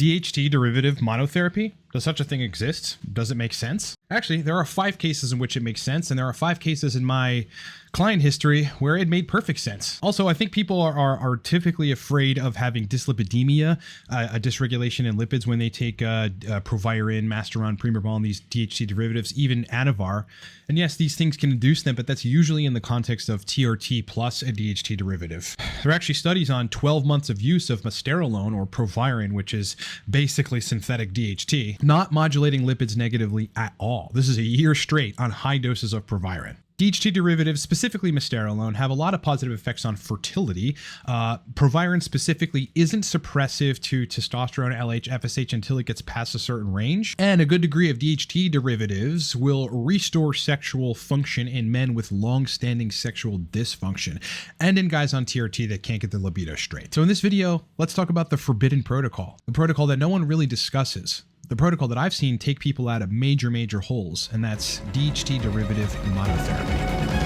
DHT Derivative Monotherapy? Does such a thing exist? Does it make sense? Actually, there are 5 cases in which it makes sense, and there are 5 cases in my client history where it made perfect sense. Also, I think people are typically afraid of having dyslipidemia, a dysregulation in lipids when they take Proviron, Masteron, Primobolan, these DHT derivatives, even Anavar. And yes, these things can induce them, but that's usually in the context of TRT plus a DHT derivative. There are actually studies on 12 months of use of Massterilone or Proviron, which is basically synthetic DHT, not modulating lipids negatively at all. This is a year straight on high doses of Proviron. DHT derivatives, specifically Massterilone, have a lot of positive effects on fertility. Proviron specifically isn't suppressive to testosterone, LH, FSH until it gets past a certain range. And a good degree of DHT derivatives will restore sexual function in men with long-standing sexual dysfunction and in guys on TRT that can't get their libido straight. So in this video, let's talk about the forbidden protocol, the protocol that no one really discusses. The protocol that I've seen take people out of major holes, and that's DHT derivative monotherapy.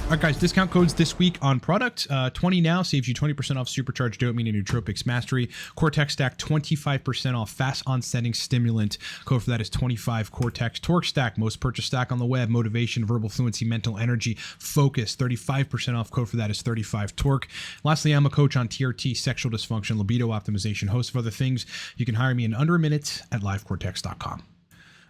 All right, guys, discount codes this week on product. 20 now saves you 20% off Supercharge, dopamine, and Nootropics Mastery. Cortex Stack, 25% off fast onsetting stimulant. Code for that is 25 Cortex. Torque Stack, most purchased stack on the web. Motivation, verbal fluency, mental energy, focus, 35% off. Code for that is 35 Torque. Lastly, I'm a coach on TRT, sexual dysfunction, libido optimization, host of other things. You can hire me in under a minute at livecortex.com.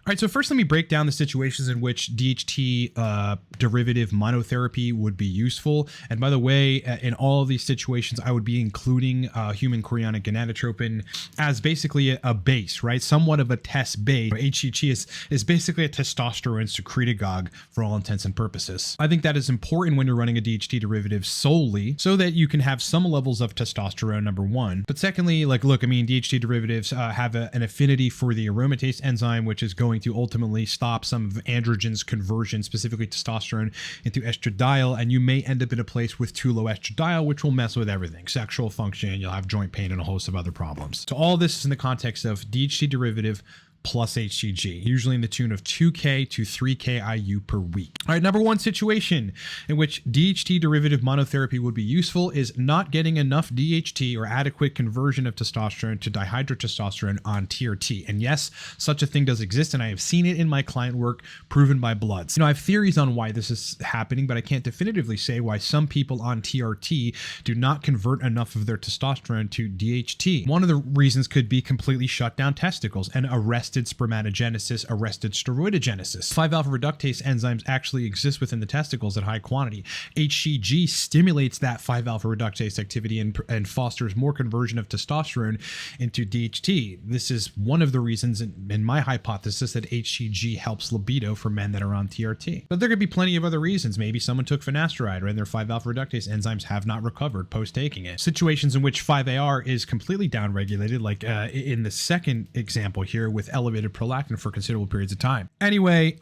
All right, so first let me break down the situations in which DHT derivative monotherapy would be useful. And by the way, in all of these situations, I would be including human chorionic gonadotropin as basically a base, right? Somewhat of a test base. HCG is basically a testosterone secretagogue for all intents and purposes. I think that is important when you're running a DHT derivative solely so that you can have some levels of testosterone, number one. But secondly, like, look, I mean, DHT derivatives have an affinity for the aromatase enzyme, which is going to ultimately stop some of androgens conversion, specifically testosterone, into estradiol, and you may end up in a place with too low estradiol, which will mess with everything. Sexual function, you'll have joint pain, and a host of other problems. So all this is in the context of DHT derivative plus HCG, usually in the tune of 2K to 3K IU per week. All right, number one situation in which DHT derivative monotherapy would be useful is not getting enough DHT or adequate conversion of testosterone to dihydrotestosterone on TRT. And yes, such a thing does exist, and I have seen it in my client work, proven by bloods. You know, I have theories on why this is happening, but I can't definitively say why some people on TRT do not convert enough of their testosterone to DHT. One of the reasons could be completely shut down testicles and arrested spermatogenesis, arrested steroidogenesis. 5-alpha reductase enzymes actually exist within the testicles at high quantity. HCG stimulates that 5-alpha reductase activity and fosters more conversion of testosterone into DHT. This is one of the reasons in my hypothesis that HCG helps libido for men that are on TRT. But there could be plenty of other reasons. Maybe someone took finasteride, right? And their 5-alpha reductase enzymes have not recovered post taking it. Situations in which 5-AR is completely downregulated, like in the second example here with elevated prolactin for considerable periods of time. Anyway,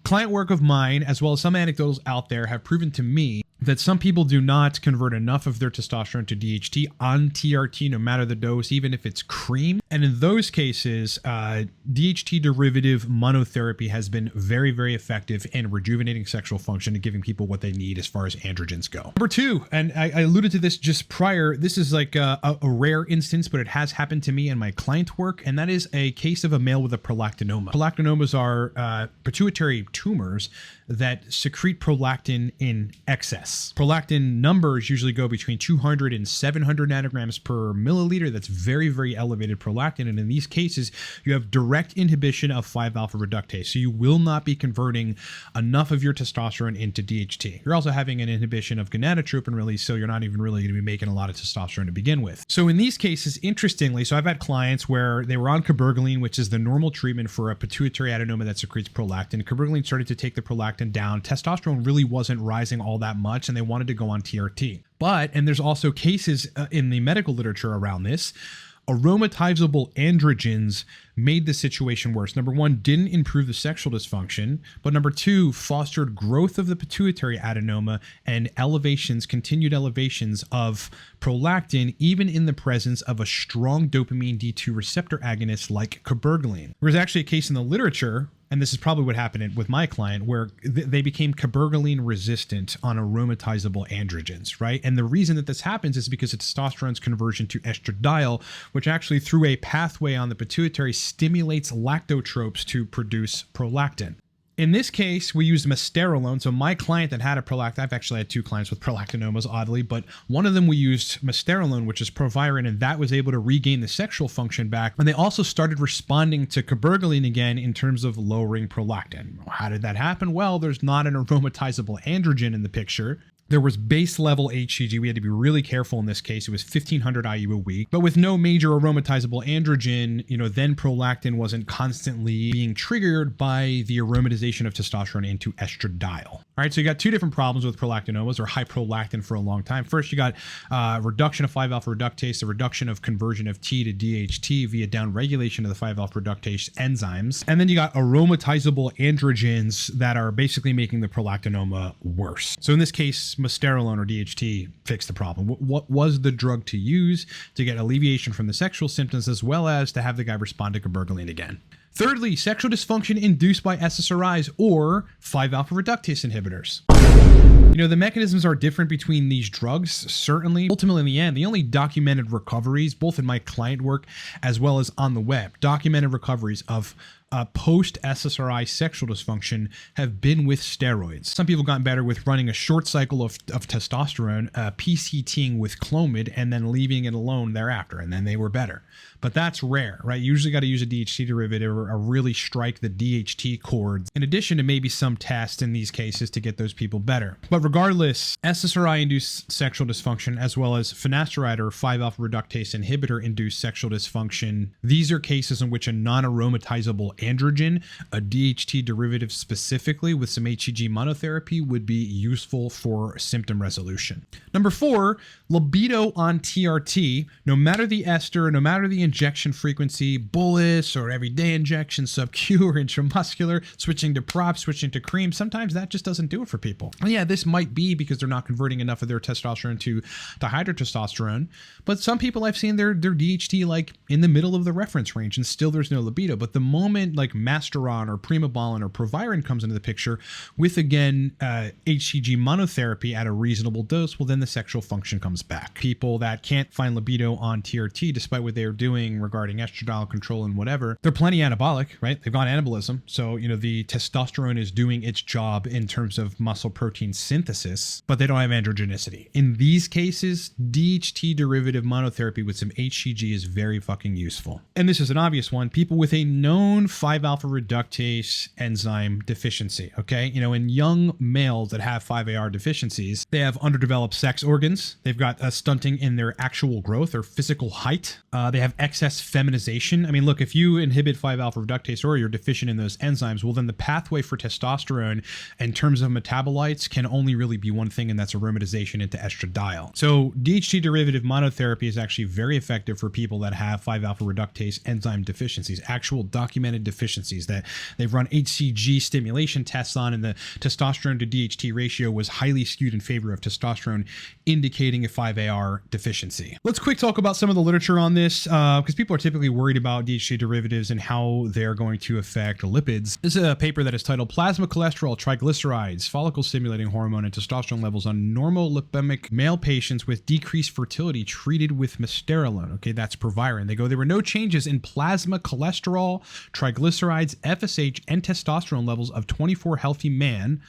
client work of mine, as well as some anecdotes out there, have proven to me that some people do not convert enough of their testosterone to DHT on TRT, no matter the dose, even if it's cream. And in those cases, DHT derivative monotherapy has been very effective in rejuvenating sexual function and giving people what they need as far as androgens go. Number two, and I alluded to this just prior, this is like a rare instance, but it has happened to me in my client work, and that is a case of a male with a prolactinoma. Prolactinomas are pituitary tumors that secrete prolactin in excess. Prolactin numbers usually go between 200 and 700 nanograms per milliliter. That's very elevated prolactin. And in these cases, you have direct inhibition of 5-alpha reductase. So you will not be converting enough of your testosterone into DHT. You're also having an inhibition of gonadotropin release, so you're not even really going to be making a lot of testosterone to begin with. So in these cases, interestingly, so I've had clients where they were on cabergoline, which is the normal treatment for a pituitary adenoma that secretes prolactin. Cabergoline started to take the prolactin down. Testosterone really wasn't rising all that much, and they wanted to go on TRT. But, and there's also cases in the medical literature around this, aromatizable androgens made the situation worse. Number one, didn't improve the sexual dysfunction, but number two, fostered growth of the pituitary adenoma and continued elevations of prolactin, even in the presence of a strong dopamine D2 receptor agonist like cabergoline. There's actually a case in the literature and this is probably what happened with my client, where they became cabergoline resistant on aromatizable androgens, right? And the reason that this happens is because of testosterone's conversion to estradiol, which actually through a pathway on the pituitary stimulates lactotropes to produce prolactin. In this case, we used Mastarolone. So my client that had a prolactin, I've actually had 2 clients with prolactinomas, oddly, but one of them we used Mastarolone, which is Proviron, and that was able to regain the sexual function back. And they also started responding to cabergoline again in terms of lowering prolactin. How did that happen? Well, there's not an aromatizable androgen in the picture. There was base level HCG. We had to be really careful in this case. It was 1500 IU a week, but with no major aromatizable androgen, then prolactin wasn't constantly being triggered by the aromatization of testosterone into estradiol. All right, so you got 2 different problems with prolactinomas or high prolactin for a long time. First, you got reduction of 5-alpha reductase, the reduction of conversion of T to DHT via downregulation of the 5-alpha reductase enzymes. And then you got aromatizable androgens that are basically making the prolactinoma worse. So in this case, Mastarolone or DHT fixed the problem. What was the drug to use to get alleviation from the sexual symptoms as well as to have the guy respond to cabergoline again? Thirdly, sexual dysfunction induced by SSRIs or 5-alpha reductase inhibitors. The mechanisms are different between these drugs, certainly. Ultimately, in the end, the only documented recoveries, both in my client work as well as on the web, documented recoveries of post-SSRI sexual dysfunction have been with steroids. Some people gotten better with running a short cycle of testosterone, PCTing with Clomid, and then leaving it alone thereafter, and then they were better. But that's rare, right? You usually got to use a DHT derivative or really strike the DHT chords, in addition to maybe some tests in these cases to get those people better. But regardless, SSRI-induced sexual dysfunction, as well as finasteride or 5-alpha reductase inhibitor-induced sexual dysfunction, these are cases in which a non-aromatizable androgen, a DHT derivative specifically with some HCG monotherapy would be useful for symptom resolution. Number 4, libido on TRT. No matter the ester, no matter the injection frequency, bolus or everyday injection, sub-Q or intramuscular, switching to prop, switching to cream, sometimes that just doesn't do it for people. And yeah, this might be because they're not converting enough of their testosterone to dihydrotestosterone, but some people I've seen their DHT like in the middle of the reference range and still there's no libido. But the moment like Masteron or Primobolan or Proviron comes into the picture with, again, HCG monotherapy at a reasonable dose, well, then the sexual function comes back. People that can't find libido on TRT, despite what they're doing regarding estradiol control and whatever, they're plenty anabolic, right? They've got anabolism. So, the testosterone is doing its job in terms of muscle protein synthesis, but they don't have androgenicity. In these cases, DHT derivative monotherapy with some HCG is very fucking useful. And this is an obvious one. People with a known 5-alpha reductase enzyme deficiency, okay? In young males that have 5-AR deficiencies, they have underdeveloped sex organs. They've got a stunting in their actual growth or physical height. They have excess feminization. I mean, look, if you inhibit 5-alpha reductase or you're deficient in those enzymes, well, then the pathway for testosterone in terms of metabolites can only really be one thing, and that's aromatization into estradiol. So DHT derivative monotherapy is actually very effective for people that have 5-alpha reductase enzyme deficiencies, actual documented deficiencies that they've run HCG stimulation tests on, and the testosterone to DHT ratio was highly skewed in favor of testosterone, indicating a 5-AR deficiency. Let's quick talk about some of the literature on this, because people are typically worried about DHT derivatives and how they're going to affect lipids. This is a paper that is titled Plasma Cholesterol, Triglycerides, Follicle Stimulating Hormone, and Testosterone Levels on Normal Lipemic Male Patients with Decreased Fertility Treated with Mastarolone. Okay, that's Proviron. They go, there were no changes in plasma cholesterol, triglycerides, FSH, and testosterone levels of 24 healthy men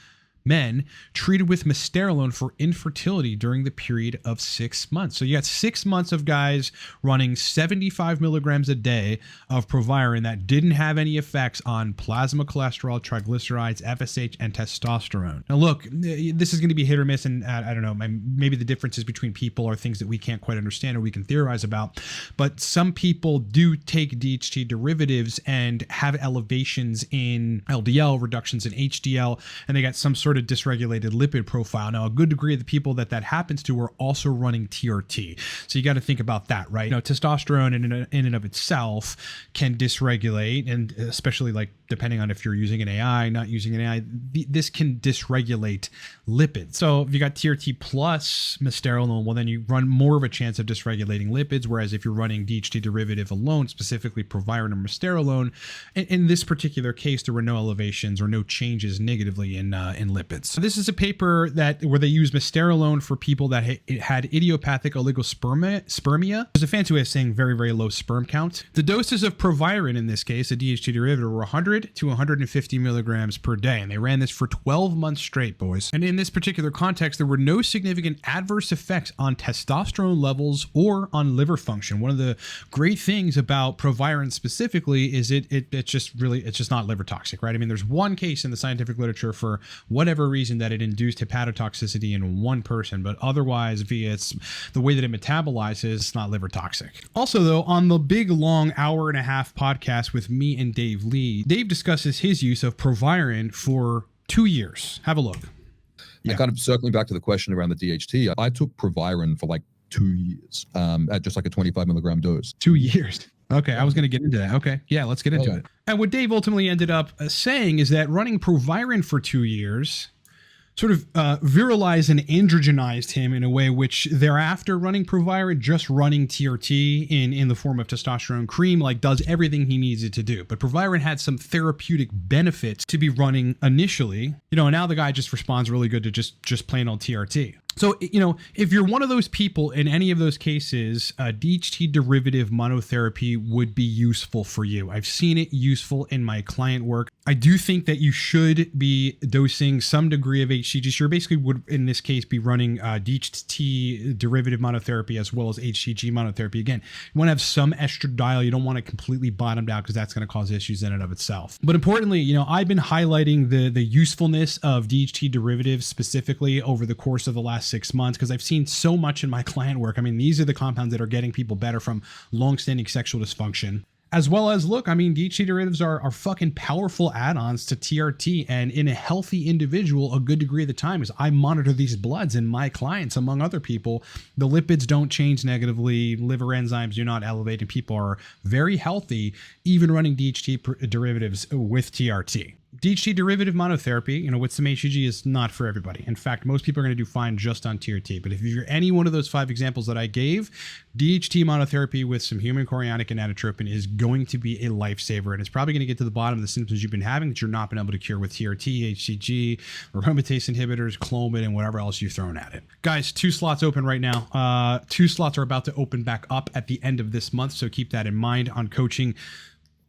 treated with Mastarolone for infertility during the period of 6 months. So you got 6 months of guys running 75 milligrams a day of Proviron that didn't have any effects on plasma cholesterol, triglycerides, FSH, and testosterone. Now look, this is going to be hit or miss, and I don't know, maybe the differences between people are things that we can't quite understand or we can theorize about, but some people do take DHT derivatives and have elevations in LDL, reductions in HDL, and they got some sort of dysregulated lipid profile. Now, a good degree of the people that happens to are also running TRT. So you got to think about that, right? Testosterone in and of itself can dysregulate, and especially like depending on if you're using an AI, not using an AI, this can dysregulate lipids. So if you got TRT plus Masculinity, well, then you run more of a chance of dysregulating lipids. Whereas if you're running DHT derivative alone, specifically Proviron or Masculinity, in this particular case, there were no elevations or no changes negatively in lipids. This is a paper where they use Masculinity for people that had idiopathic oligospermia. There's a fancy way of saying very, very low sperm count. The doses of Proviron in this case, a DHT derivative, were 100 to 150 milligrams per day. And they ran this for 12 months straight, boys. And in this particular context, there were no significant adverse effects on testosterone levels or on liver function. One of the great things about Proviron specifically is it's just not liver toxic, right? I mean, there's one case in the scientific literature for whatever reason that it induced hepatotoxicity in one person, but otherwise via the way that it metabolizes, it's not liver toxic. Also though, on the big long hour-and-a-half podcast with me and Dave Lee, Dave discusses his use of Proviron for 2 years. Have a look. Yeah. Kind of circling back to the question around the DHT, I took Proviron for like 2 years at just like a 25 milligram dose. 2 years. Okay, I was going to get into that. Okay, yeah, let's get into it. And what Dave ultimately ended up saying is that running Proviron for 2 years sort of virilized and androgenized him in a way which thereafter running Proviron, just running TRT in the form of testosterone cream, like does everything he needs it to do. But Proviron had some therapeutic benefits to be running initially, and now the guy just responds really good to just plain old TRT. So, if you're one of those people in any of those cases, DHT derivative monotherapy would be useful for you. I've seen it useful in my client work. I do think that you should be dosing some degree of HCG. So you basically would, in this case, be running DHT derivative monotherapy as well as HCG monotherapy. Again, you want to have some estradiol. You don't want to completely bottomed out because that's going to cause issues in and of itself. But importantly, I've been highlighting the usefulness of DHT derivatives specifically over the course of the last 6 months because I've seen so much in my client work. I mean, these are the compounds that are getting people better from long-standing sexual dysfunction. As well as, look, I mean, DHT derivatives are fucking powerful add-ons to TRT, and in a healthy individual, a good degree of the time, is I monitor these bloods in my clients, among other people, the lipids don't change negatively, liver enzymes do not elevate, and people are very healthy, even running DHT derivatives with TRT. DHT derivative monotherapy, with some HCG is not for everybody. In fact, most people are going to do fine just on TRT. But if you're any one of those 5 examples that I gave, DHT monotherapy with some human chorionic gonadotropin is going to be a lifesaver. And it's probably going to get to the bottom of the symptoms you've been having that you're not been able to cure with TRT, HCG, aromatase inhibitors, Clomid, and whatever else you've thrown at it. Guys, 2 slots open right now. 2 slots are about to open back up at the end of this month. So keep that in mind on coaching.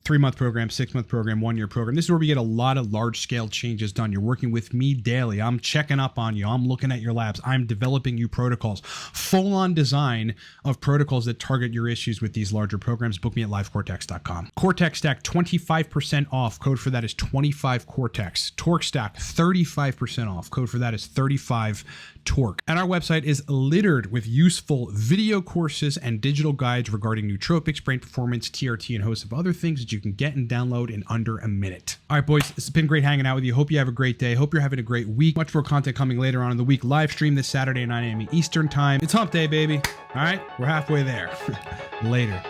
3-month program, 6-month program, 1-year program. This is where we get a lot of large-scale changes done. You're working with me daily. I'm checking up on you. I'm looking at your labs. I'm developing you protocols. Full-on design of protocols that target your issues with these larger programs. Book me at livecortex.com. Cortex Stack, 25% off. Code for that is 25Cortex. Torque Stack, 35% off. Code for that is 35Torque. And our website is littered with useful video courses and digital guides regarding nootropics, brain performance, TRT, and a host of other things that you can get and download in under a minute. All right, boys, it's been great hanging out with you. Hope you have a great day. Hope you're having a great week. Much more content coming later on in the week. Live stream this Saturday at 9 a.m. Eastern time. It's hump day, baby. All right, we're halfway there. Later.